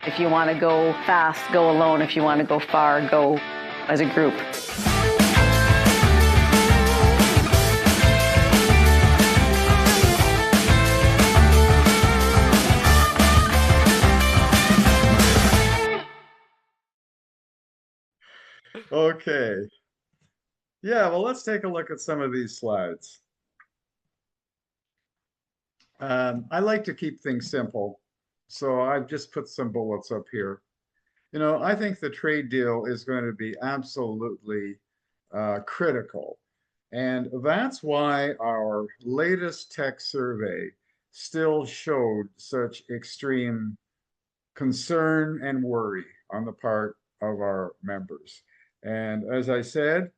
If you want to go fast, go alone. If you want to go far, go as a group. Okay. Yeah, well, let's take a look at some of these slides. I like to keep things simple, so I've just put some bullets up here. I think the trade deal is going to be absolutely critical. And that's why our latest tech survey still showed such extreme concern and worry on the part of our members. And as I said,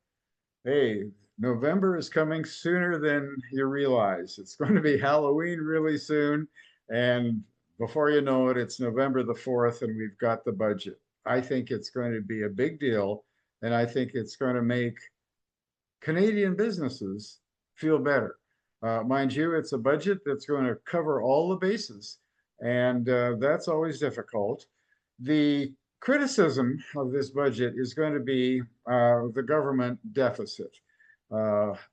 hey, November is coming sooner than you realize. It's going to be Halloween really soon. And before you know it, it's November the 4th, and we've got the budget. I think it's going to be a big deal. And I think it's going to make Canadian businesses feel better. Mind you, it's a budget that's going to cover all the bases. And that's always difficult. The criticism of this budget is going to be the government deficit.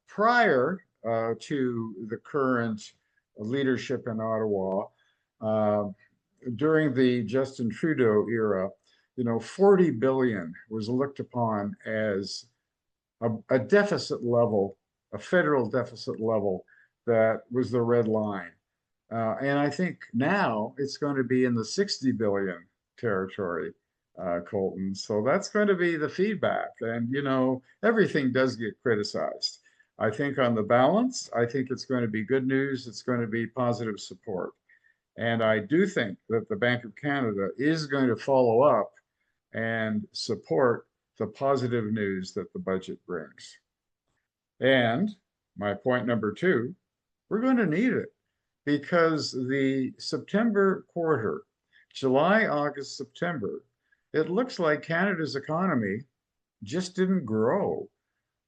Prior to the current leadership in Ottawa, uh, during the Justin Trudeau era, 40 billion was looked upon as a deficit level, a federal deficit level that was the red line. And I think now it's going to be in the 60 billion territory, Colton. So that's going to be the feedback. And, everything does get criticized. I think on the balance, I think it's going to be good news. It's going to be positive support. And I do think that the Bank of Canada is going to follow up and support the positive news that the budget brings. And my point number two, we're going to need it because the September quarter, July, August, September, it looks like Canada's economy just didn't grow.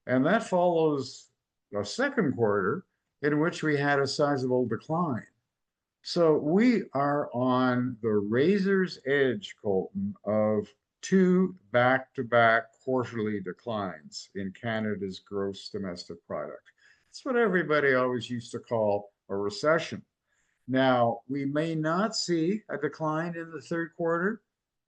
And that follows a second quarter in which we had a sizable decline. So we are on the razor's edge, Colton, of two back-to-back quarterly declines in Canada's gross domestic product. It's what everybody always used to call a recession. Now, we may not see a decline in the third quarter,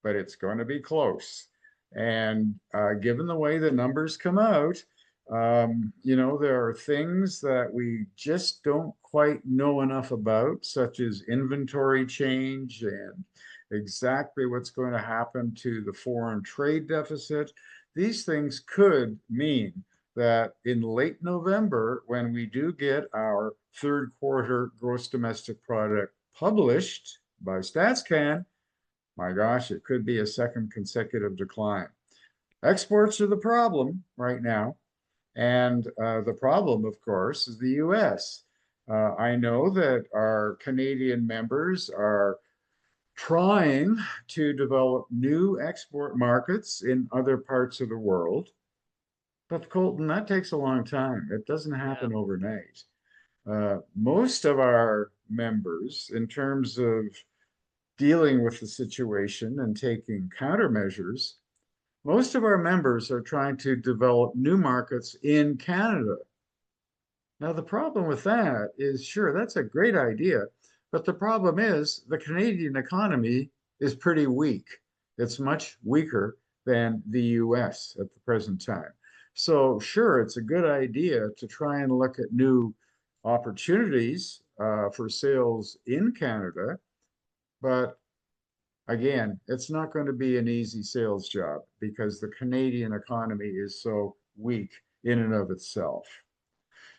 but it's going to be close. And given the way the numbers come out, there are things that we just don't quite know enough about, such as inventory change and exactly what's going to happen to the foreign trade deficit. These things could mean that in late November, when we do get our third quarter gross domestic product published by StatsCan, my gosh, it could be a second consecutive decline. Exports are the problem right now. And the problem, of course, is the US. I know that our Canadian members are trying to develop new export markets in other parts of the world. But Colton, that takes a long time. It doesn't happen overnight. Most of our members, in terms of dealing with the situation and taking countermeasures, most of our members are trying to develop new markets in Canada. Now, the problem with that is, sure, that's a great idea, but the problem is the Canadian economy is pretty weak. It's much weaker than the US at the present time. So, sure, it's a good idea to try and look at new opportunities for sales in Canada, but again, it's not going to be an easy sales job because the Canadian economy is so weak in and of itself.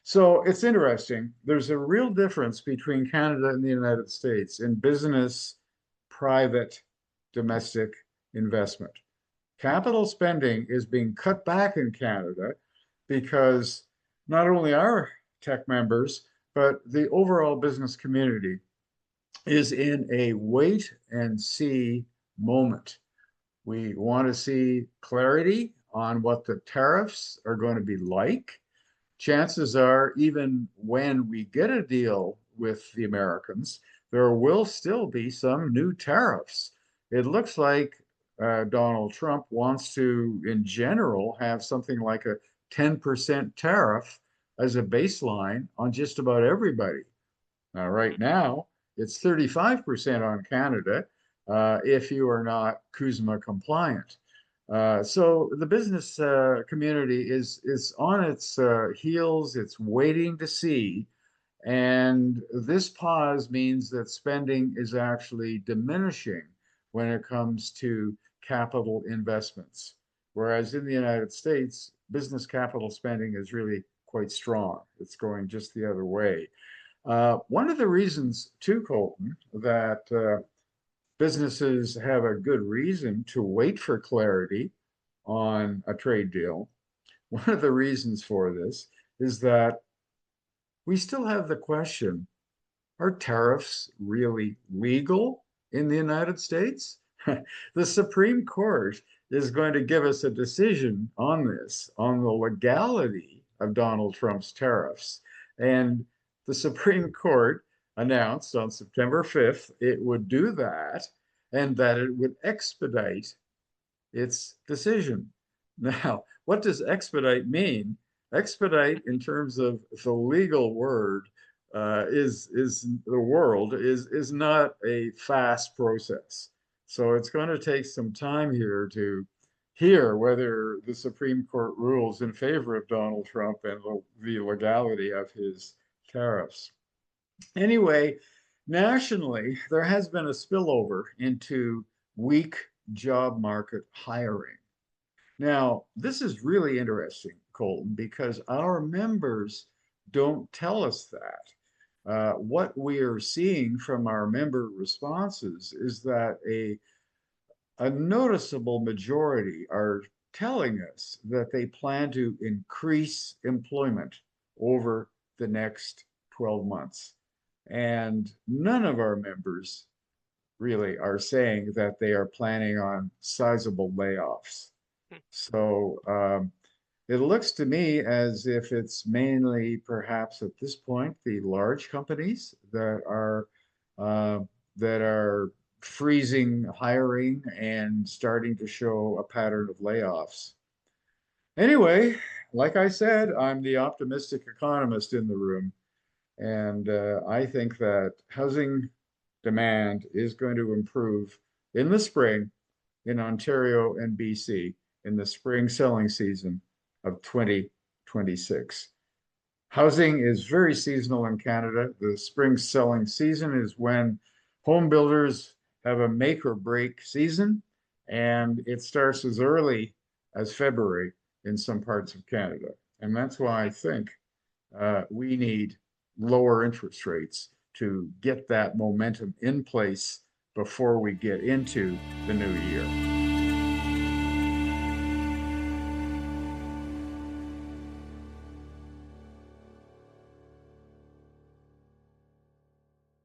So it's interesting. There's a real difference between Canada and the United States in business, private, domestic investment. Capital spending is being cut back in Canada because not only our tech members, but the overall business community is in a wait and see moment. We want to see clarity on what the tariffs are going to be like. Chances are, even when we get a deal with the Americans, there will still be some new tariffs. it looks like Donald Trump wants to, in general, have something like a 10% tariff as a baseline on just about everybody. Now, right now, it's 35% on Canada if you are not CUSMA compliant. So the business community is on its heels. It's waiting to see. And this pause means that spending is actually diminishing when it comes to capital investments. Whereas in the United States, business capital spending is really quite strong. It's going just the other way. One of the reasons, too, Colton, that businesses have a good reason to wait for clarity on a trade deal, one of the reasons for this is that we still have the question, are tariffs really legal in the United States? The Supreme Court is going to give us a decision on this, on the legality of Donald Trump's tariffs. And the Supreme Court announced on September 5th it would do that and that it would expedite its decision. Now, what does expedite mean? Expedite, in terms of the legal word, is the world is not a fast process. So it's going to take some time here to hear whether the Supreme Court rules in favor of Donald Trump and the legality of his tariffs. Anyway, nationally, there has been a spillover into weak job market hiring. Now, this is really interesting, Colton, because our members don't tell us that. What we are seeing from our member responses is that a noticeable majority are telling us that they plan to increase employment over the next 12 months. And none of our members really are saying that they are planning on sizable layoffs. So it looks to me as if it's mainly, perhaps at this point, the large companies uh, that are freezing hiring and starting to show a pattern of layoffs. Anyway, like I said, I'm the optimistic economist in the room, and I think that housing demand is going to improve in the spring in Ontario and BC in the spring selling season of 2026. Housing is very seasonal in Canada. The spring selling season is when home builders have a make or break season, and it starts as early as February in some parts of Canada. And that's why I think we need lower interest rates to get that momentum in place before we get into the new year.